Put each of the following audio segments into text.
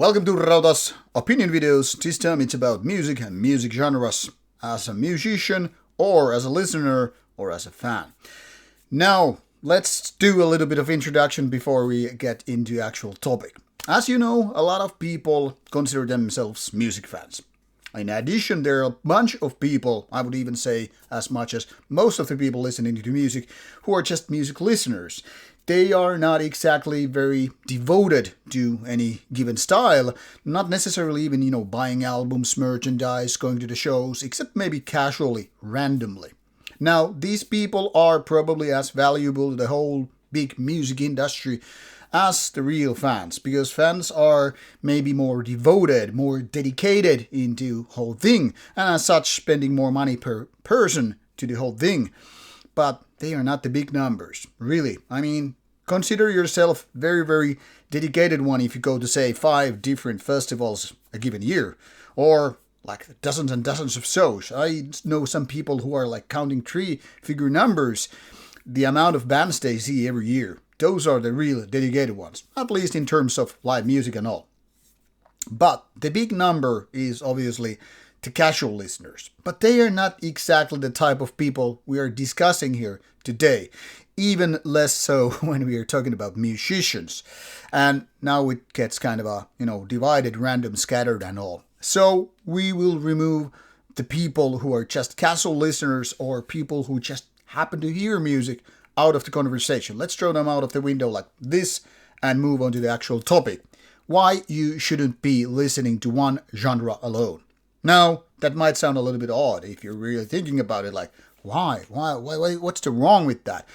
Welcome to Rauta's opinion videos. This time it's about music and music genres as a musician or as a listener or as a fan. Now, let's do a little bit of introduction before we get into actual topic. As you know, a lot of people consider themselves music fans. In addition, there are a bunch of people, I would even say as much as most of the people listening to music, who are just music listeners. They are not exactly very devoted to any given style, not necessarily even, buying albums, merchandise, going to the shows, except maybe casually, randomly. Now, these people are probably as valuable to the whole big music industry as the real fans, because fans are maybe more devoted, more dedicated into whole thing, and as such spending more money per person to the whole thing. But they are not the big numbers, really. I mean, consider yourself very, very dedicated one if you go to, say, 5 different festivals a given year, or like dozens and dozens of shows. I know some people who are like counting 3-figure numbers, the amount of bands they see every year. Those are the real dedicated ones, at least in terms of live music and all. But the big number is obviously the casual listeners. But they are not exactly the type of people we are discussing here today. Even less so when we are talking about musicians. And now it gets kind of a, divided, random, scattered and all. So we will remove the people who are just casual listeners or people who just happen to hear music out of the conversation. Let's throw them out of the window like this and move on to the actual topic. Why you shouldn't be listening to one genre alone. Now, that might sound a little bit odd if you're really thinking about it, like, why? What's the wrong with that?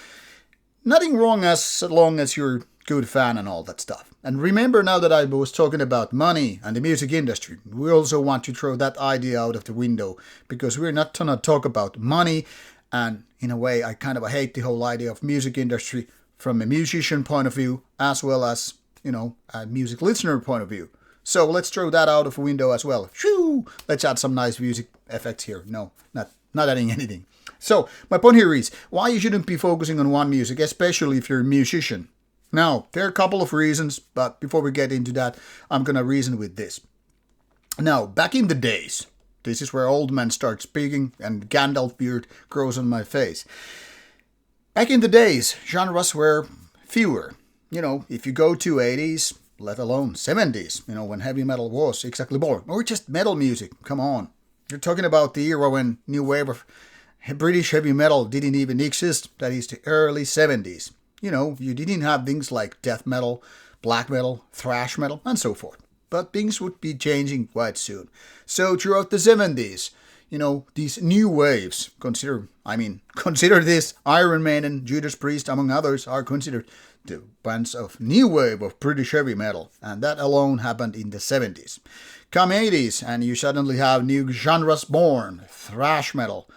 Nothing wrong as long as you're a good fan and all that stuff. And remember now that I was talking about money and the music industry, we also want to throw that idea out of the window because we're not going to talk about money. And in a way, I kind of hate the whole idea of music industry from a musician point of view as well as, a music listener point of view. So let's throw that out of the window as well. Shoo! Let's add some nice music effects here. No, not adding anything. So, my point here is why you shouldn't be focusing on one music, especially if you're a musician. Now, there are a couple of reasons, but before we get into that, I'm going to reason with this. Now, back in the days, this is where old man starts speaking and Gandalf beard grows on my face. Back in the days, genres were fewer. If you go to 80s, let alone 70s, when heavy metal was exactly born. Or just metal music, come on. You're talking about the era when new wave of British heavy metal didn't even exist, that is the early 70s. You didn't have things like death metal, black metal, thrash metal, and so forth. But things would be changing quite soon. So throughout the 70s, these new waves, consider this, Iron Maiden, Judas Priest, among others, are considered the bands of new wave of British heavy metal. And that alone happened in the 70s. Come 80s, and you suddenly have new genres born, thrash metal,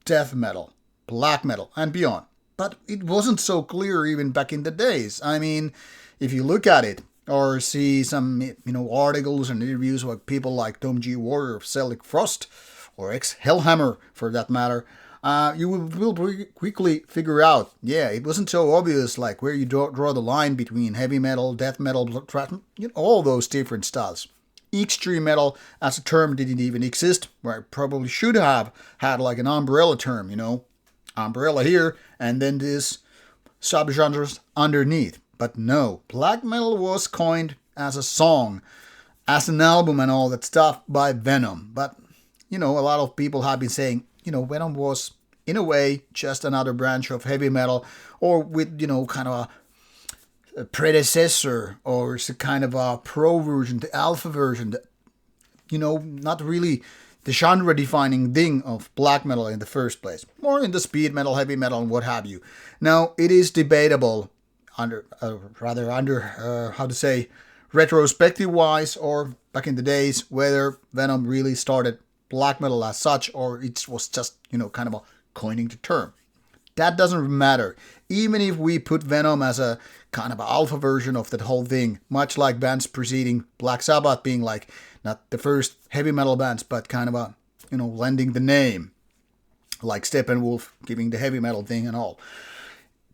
death metal, black metal, and beyond. But it wasn't so clear even back in the days. I mean, if you look at it or see some, articles and interviews with people like Tom G. Warrior of Celtic Frost or ex-Hellhammer for that matter, you will quickly figure out, it wasn't so obvious like where you draw the line between heavy metal, death metal, thrash, all those different styles. Extreme metal as a term didn't even exist, where it probably should have had like an umbrella term, umbrella here, and then this subgenres underneath. But no, black metal was coined as a song, as an album and all that stuff by Venom. But, a lot of people have been saying, Venom was, in a way, just another branch of heavy metal, or with, kind of a predecessor, or it's a kind of a pro version, the alpha version, not really the genre defining thing of black metal in the first place, more in the speed metal, heavy metal, and what have you. Now, it is debatable retrospective wise, or back in the days, whether Venom really started black metal as such, or it was just, kind of a coining the term. That doesn't matter. Even if we put Venom as a kind of an alpha version of that whole thing, much like bands preceding Black Sabbath being like, not the first heavy metal bands, but kind of a, lending the name, like Steppenwolf giving the heavy metal thing and all.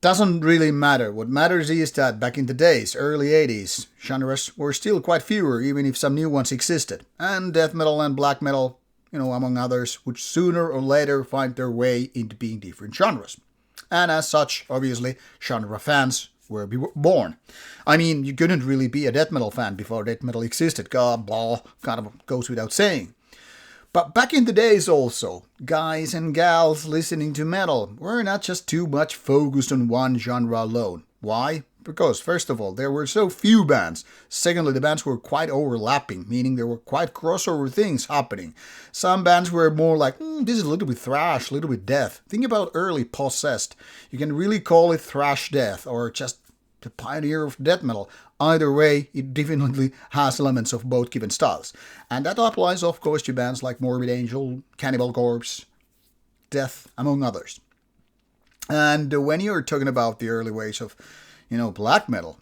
doesn't really matter. What matters is that back in the days, early 80s, genres were still quite fewer, even if some new ones existed. And death metal and black metal, among others, would sooner or later find their way into being different genres. And as such, obviously, genre fans were born. I mean, you couldn't really be a death metal fan before death metal existed. God, blah, kind of goes without saying. But back in the days also, guys and gals listening to metal were not just too much focused on one genre alone. Why? Because, first of all, there were so few bands. Secondly, the bands were quite overlapping, meaning there were quite crossover things happening. Some bands were more like, this is a little bit thrash, a little bit death. Think about early Possessed. You can really call it thrash death or just the pioneer of death metal. Either way, it definitely has elements of both given styles. And that applies, of course, to bands like Morbid Angel, Cannibal Corpse, Death, among others. And when you're talking about the early ways of, black metal,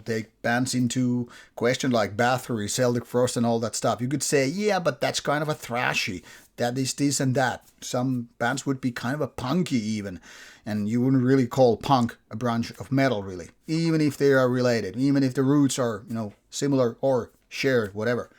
take bands into question like Bathory, Celtic Frost and all that stuff. You could say, yeah, but that's kind of a thrashy. That is this and that. Some bands would be kind of a punky even. And you wouldn't really call punk a branch of metal, really. Even if they are related. Even if the roots are, similar or shared, whatever.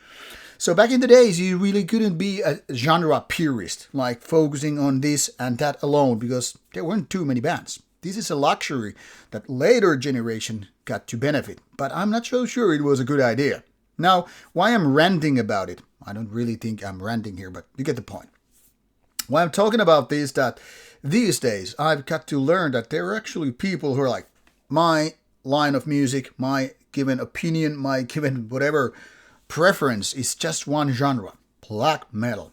So back in the days, you really couldn't be a genre purist, like focusing on this and that alone, because there weren't too many bands. This is a luxury that later generation got to benefit, but I'm not so sure it was a good idea. Now, why I'm ranting about it? I don't really think I'm ranting here, but you get the point. Why I'm talking about this, that these days I've got to learn that there are actually people who are like, my line of music, my given opinion, my given whatever preference is just one genre, black metal.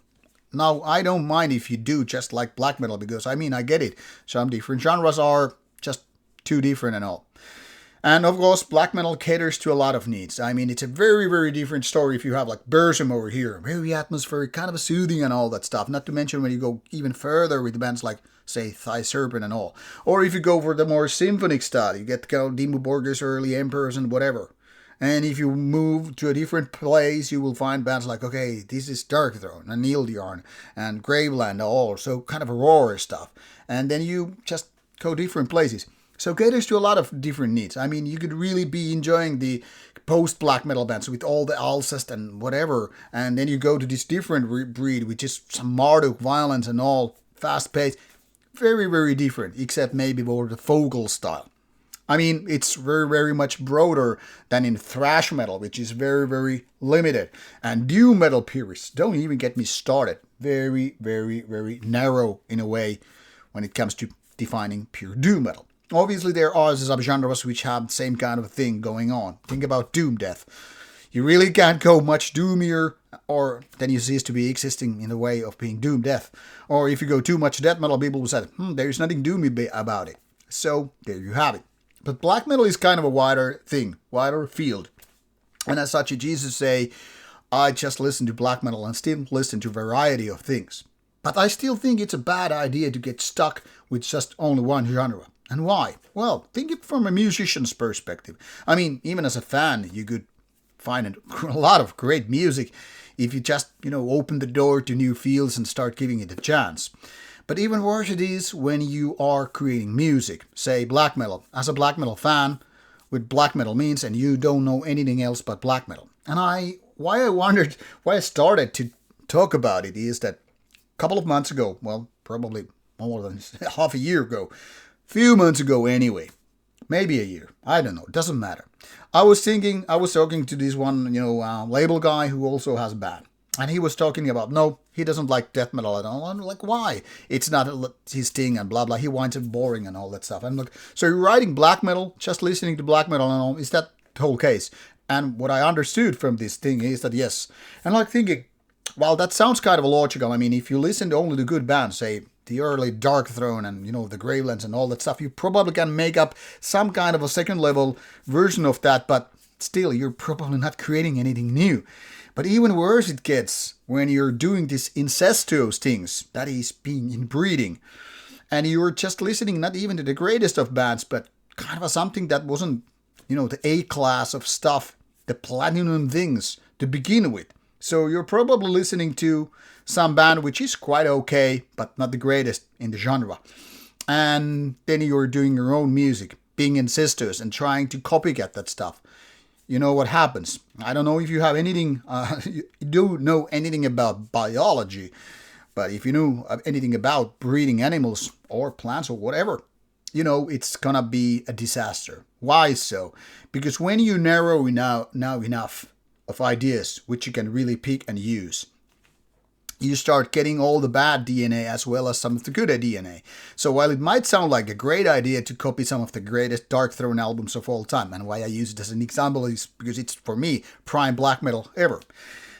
Now, I don't mind if you do just like black metal, because I get it. Some different genres are just too different and all. And of course, black metal caters to a lot of needs. It's a very, very different story if you have like Burzum over here. Very atmospheric, kind of soothing and all that stuff. Not to mention when you go even further with bands like, say, Thigh Serpent and all. Or if you go for the more symphonic style, you get Dimmu Borgir's early Emperors and whatever. And if you move to a different place, you will find bands like, okay, this is Darkthrone and Nilbjorn and Graveland, all so kind of Aurora stuff. And then you just go different places. So caters to a lot of different needs. You could really be enjoying the post-black metal bands with all the Alcest and whatever. And then you go to this different breed, which is some Marduk violence and all, fast-paced. Very, very different, except maybe more the vocal style. It's very, very much broader than in thrash metal, which is very, very limited. And doom metal purists, don't even get me started. Very, very, very narrow in a way when it comes to defining pure doom metal. Obviously, there are subgenres which have the same kind of thing going on. Think about doom death. You really can't go much doomier or then you cease to be existing in the way of being doom death. Or if you go too much death metal, people will say, there's nothing doomy about it. So, there you have it. But black metal is kind of a wider thing, wider field. And as such, it's easy to say, I just listen to black metal and still listen to a variety of things. But I still think it's a bad idea to get stuck with just only one genre. And why? Well, think it from a musician's perspective. Even as a fan, you could find a lot of great music if you just, open the door to new fields and start giving it a chance. But even worse it is when you are creating music, say black metal. As a black metal fan, with black metal means, and you don't know anything else but black metal. And why I started to talk about it is that a couple of months ago, well, probably more than half a year ago, few months ago anyway, maybe a year, I don't know, it doesn't matter. I was talking to this one, label guy who also has a band. And he was talking about, no, he doesn't like death metal at all. I'm like, why? It's not his thing and blah, blah. He finds it boring and all that stuff. I'm like, so you're writing black metal, just listening to black metal and all, is that the whole case? And what I understood from this thing is that yes. And like thinking, well, that sounds kind of logical. If you listen to only the good bands, say the early Darkthrone and, the Gravelands and all that stuff, you probably can make up some kind of a second level version of that, but still, you're probably not creating anything new. But even worse it gets when you're doing these incestuous things, that is being inbreeding, and you're just listening not even to the greatest of bands, but kind of something that wasn't, the A-class of stuff, the platinum things to begin with. So you're probably listening to some band which is quite okay, but not the greatest in the genre. and then you're doing your own music, being incestous and trying to copycat that stuff. You know what happens. I don't know if you have anything, you do know anything about biology, but if you know anything about breeding animals or plants or whatever, you know it's gonna be a disaster. Why so? Because when you narrow now enough of ideas which you can really pick and use, you start getting all the bad DNA as well as some of the good DNA. So while it might sound like a great idea to copy some of the greatest Darkthrone albums of all time, and why I use it as an example is because it's, for me, prime black metal ever.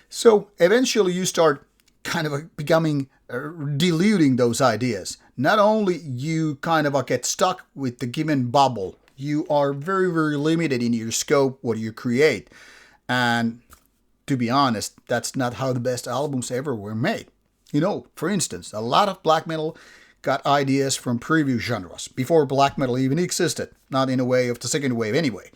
So eventually you start kind of becoming, diluting those ideas. Not only you kind of get stuck with the given bubble, you are very, very limited in your scope, what you create. And to be honest, that's not how the best albums ever were made. You know, for instance, a lot of black metal got ideas from previous genres, before black metal even existed, not in a way of the second wave anyway.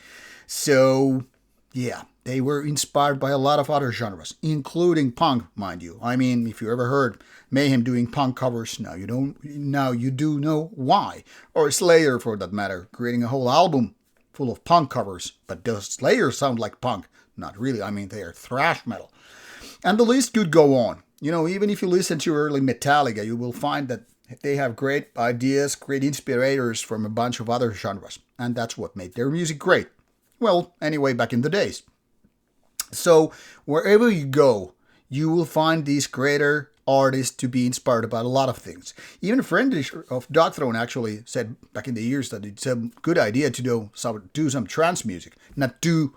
So, yeah, they were inspired by a lot of other genres, including punk, mind you. I mean, if you ever heard Mayhem doing punk covers, now you do know why. Or Slayer, for that matter, creating a whole album full of punk covers, but does Slayer sound like punk? Not really, I mean they are thrash metal. And the list could go on. You know, even if you listen to early Metallica, you will find that they have great ideas, great inspirators from a bunch of other genres. And that's what made their music great. Well, anyway, back in the days. So, wherever you go, you will find these greater artists to be inspired about a lot of things. Even a friend of Darkthrone actually said back in the years that it's a good idea to do some trance music. Not do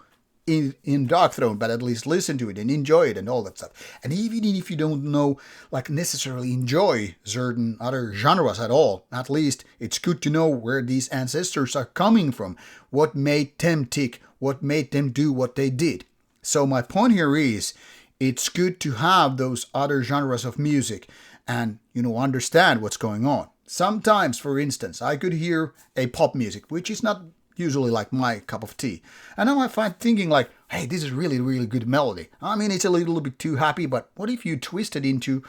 in Darkthrone, but at least listen to it and enjoy it and all that stuff. And even if you don't know, like necessarily enjoy certain other genres at all, at least it's good to know where these ancestors are coming from, what made them tick, what made them do what they did. So my point here is, it's good to have those other genres of music and, you know, understand what's going on. Sometimes, for instance, I could hear a pop music, which is not usually like my cup of tea. And now I find thinking like, hey, this is really, really good melody. I mean, it's a little bit too happy, but what if you twist it into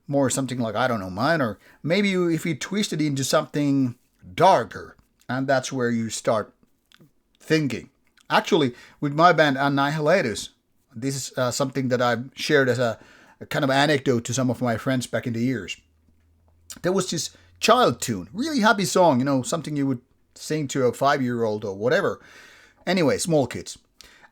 more something like, I don't know, minor? Maybe if you twist it into something darker, and that's where you start thinking. Actually, with my band Annihilatus, this is something that I've shared as a kind of anecdote to some of my friends back in the years. There was this child tune, really happy song, you know, something you would sing to a 5-year-old or whatever. Anyway, small kids.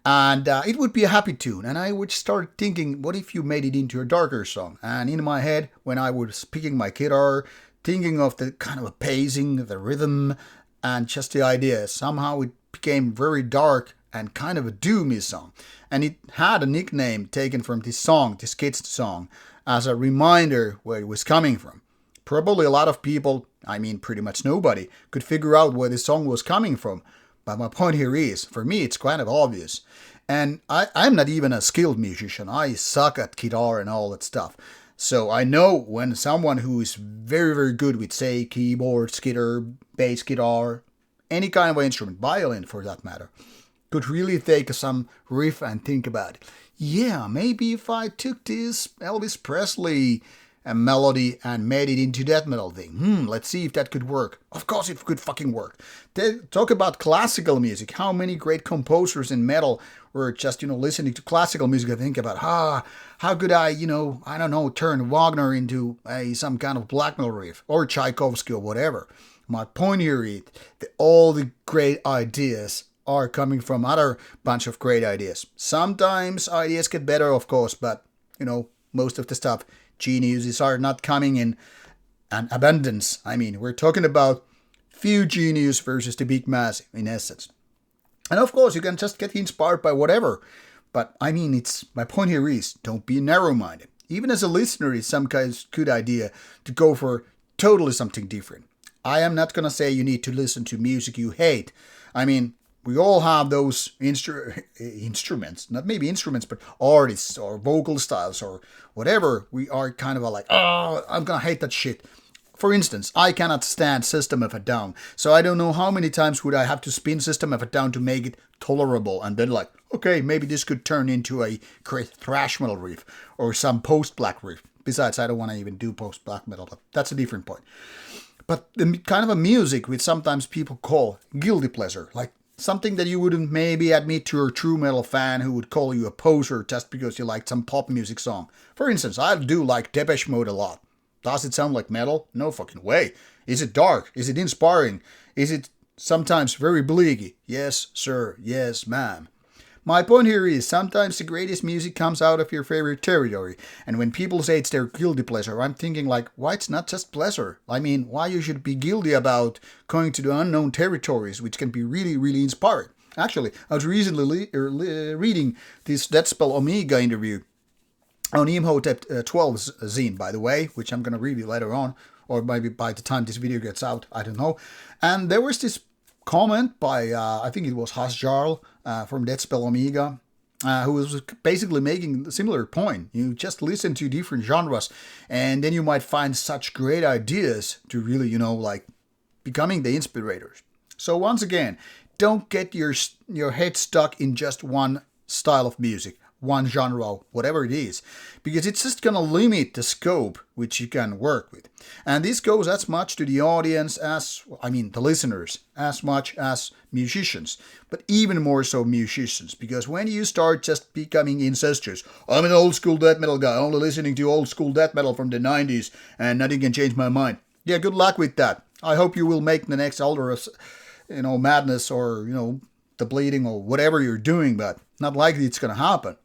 And it would be a happy tune. And I would start thinking, what if you made it into a darker song? And in my head, when I was picking my guitar, thinking of the kind of a pacing, the rhythm, and just the idea, somehow it became very dark and kind of a doomy song. And it had a nickname taken from this song, this kid's song, as a reminder where it was coming from. Probably a lot of people, I mean pretty much nobody, could figure out where this song was coming from. But my point here is, for me it's kind of obvious. And I'm not even a skilled musician. I suck at guitar and all that stuff. So I know when someone who is very, very good with, say, keyboards, guitar, bass guitar, any kind of instrument, violin for that matter, could really take some riff and think about it. Yeah, maybe if I took this Elvis Presley melody and made it into death metal thing. Let's see if that could work. Of course it could fucking work. Talk about classical music. How many great composers in metal were just, listening to classical music and think about, how could I, I don't know, turn Wagner into some kind of black metal riff or Tchaikovsky or whatever. My point here is that all the great ideas are coming from other bunch of great ideas. Sometimes ideas get better, of course, but, most of the stuff, geniuses are not coming in an abundance. I mean, we're talking about few genius versus the big mass, in essence. And of course, you can just get inspired by whatever. But I mean, my point here is, don't be narrow-minded. Even as a listener, it's some kind of good idea to go for totally something different. I am not going to say you need to listen to music you hate. I mean, we all have those instruments, not maybe instruments, but artists or vocal styles or whatever. We are kind of like, I'm going to hate that shit. For instance, I cannot stand System of a Down. So I don't know how many times would I have to spin System of a Down to make it tolerable. And then like, okay, maybe this could turn into a great thrash metal riff or some post-black riff. Besides, I don't want to even do post-black metal, but that's a different point. but the kind of a music which sometimes people call guilty pleasure, like something that you wouldn't maybe admit to a true metal fan who would call you a poser just because you liked some pop music song. For instance, I do like Depeche Mode a lot. Does it sound like metal? No fucking way. Is it dark? Is it inspiring? Is it sometimes very bleaky? Yes, sir. Yes, ma'am. My point here is sometimes the greatest music comes out of your favorite territory. And when people say it's their guilty pleasure, I'm thinking like, why it's not just pleasure? I mean, why you should be guilty about going to the unknown territories, which can be really, really inspiring. Actually, I was recently reading this Dead Spell Omega interview on Imhotep 12's zine, by the way, which I'm going to review later on, or maybe by the time this video gets out, I don't know. And there was this comment by, I think it was Hasjarl from Dead Spell Omega, who was basically making a similar point. You just listen to different genres, and then you might find such great ideas to really, like becoming the inspirators. So once again, don't get your head stuck in just one style of music, one genre, whatever it is, because it's just going to limit the scope which you can work with. And this goes as much to the audience the listeners, as much as musicians, but even more so musicians, because when you start just becoming incestuous, I'm an old school death metal guy, only listening to old school death metal from the 90s, and nothing can change my mind. Yeah, good luck with that. I hope you will make the next Altar of, Madness or, the Bleeding or whatever you're doing, but not likely it's going to happen.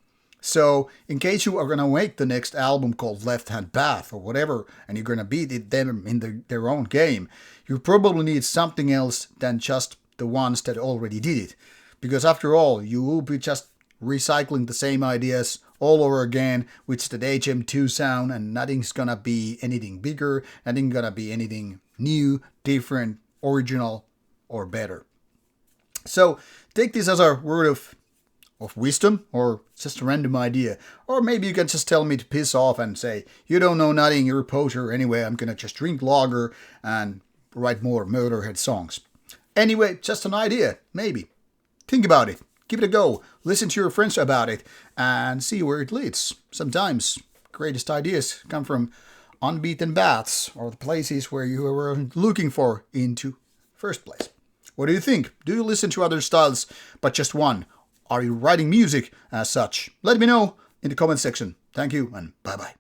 So, in case you are going to make the next album called Left Hand Path or whatever, and you're going to beat them in their own game, you probably need something else than just the ones that already did it. Because after all, you will be just recycling the same ideas all over again with the HM2 sound, and nothing's going to be anything bigger, nothing going to be anything new, different, original, or better. So, take this as a word of wisdom, or just a random idea. Or maybe you can just tell me to piss off and say, you don't know nothing, you're a poser, anyway, I'm gonna just drink lager and write more Motorhead songs. Anyway, just an idea, maybe. Think about it, give it a go, listen to your friends about it, and see where it leads. Sometimes greatest ideas come from unbeaten paths, or the places where you were looking for into first place. What do you think? Do you listen to other styles, but just one? Are you writing music as such? Let me know in the comment section. Thank you and bye-bye.